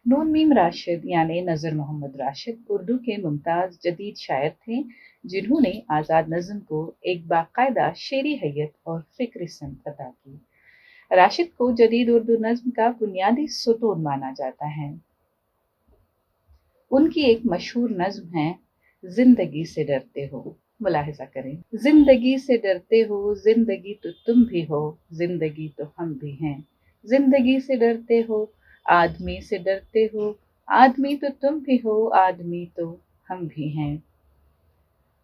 नून meme Rashid यानी नज़र मोहम्मद राशिद उर्दू के मुमताज़ जदीद शायर थे जिन्होंने आज़ाद नज़्म को एक बाकायदा शेरी हैयत और फ़िक्री सनत अता की। राशिद को जदीद उर्दू नज़्म का बुनियादी सुतून माना जाता है। उनकी एक मशहूर नज़्म है ज़िंदगी से डरते हो। मुलाहिज़ा करें, ज़िंदगी से डरते हो, ज़िंदगी तो तुम भी हो, ज़िंदगी तो हम भी हैं। ज़िंदगी से डरते हो, आदमी से डरते हो, आदमी तो तुम भी हो, आदमी तो हम भी हैं।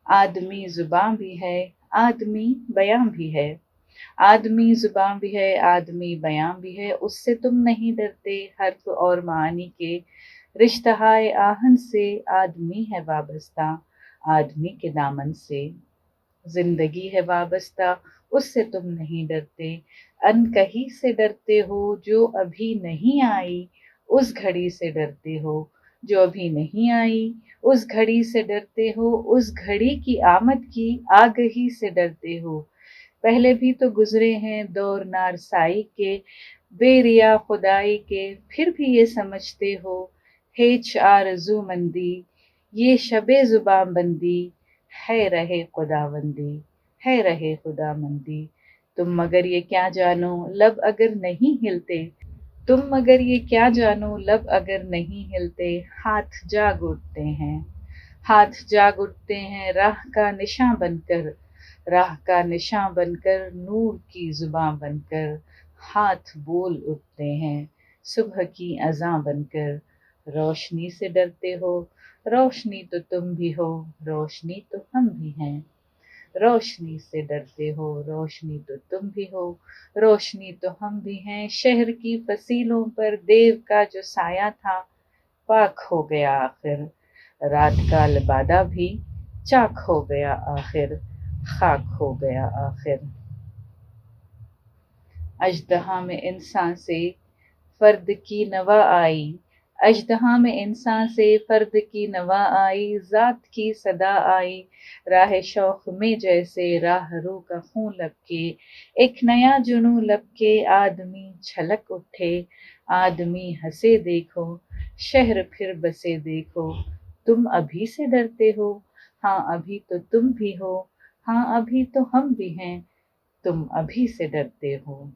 आदमी ज़ुबान भी है, आदमी बयां भी है। आदमी ज़ुबान भी है, आदमी बयां भी है, उससे तुम नहीं डरते हर्फ और मानी के रिश्तहाए आहन से। आदमी है वाबस्ता आदमी के दामन से, जिंदगी है वाबस्ता उससे तुम नहीं डरते। अनकही से डरते हो जो अभी नहीं आई, उस घड़ी से डरते हो जो अभी नहीं आई, उस घड़ी से डरते हो, उस घड़ी की आमद की आगही से डरते हो। पहले भी तो गुजरे हैं दौर नारसाई के, बेरिया खुदाई के, फिर भी ये समझते हो हेच आरज़ू मंदी, ये शबे जुबान बंदी है रहे खुदाबंदी, है रहे खुदाबंदी। तुम मगर ये क्या जानो लब अगर नहीं हिलते, तुम मगर ये क्या जानो लब अगर नहीं हिलते, हाथ जाग उठते हैं, हाथ जाग उठते हैं राह का निशां बनकर, राह का निशां बनकर, नूर की जुबां बनकर। हाथ बोल उठते हैं सुबह की अज़ां बनकर। रोशनी से डरते हो, रोशनी तो तुम भी हो, रोशनी तो हम भी हैं। रोशनी से डरते हो, रोशनी तो तुम भी हो, रोशनी तो हम भी हैं। शहर की फसीलों पर देव का जो साया था, पाक हो गया आखिर। रात का लिबादा भी चाक हो गया आखिर, खाक हो गया आखिर। अजदहा में इंसान से फर्द की नवा आई, अजदहा में इंसान से फर्द की नवा आई, जात की सदा आई, राह शौक में जैसे राह रू का खून लपके, एक नया जुनू लपके, आदमी छलक उठे, आदमी हंसे देखो, शहर फिर बसे देखो। तुम अभी से डरते हो, हाँ अभी तो तुम भी हो, हाँ अभी तो हम भी हैं, तुम अभी से डरते हो।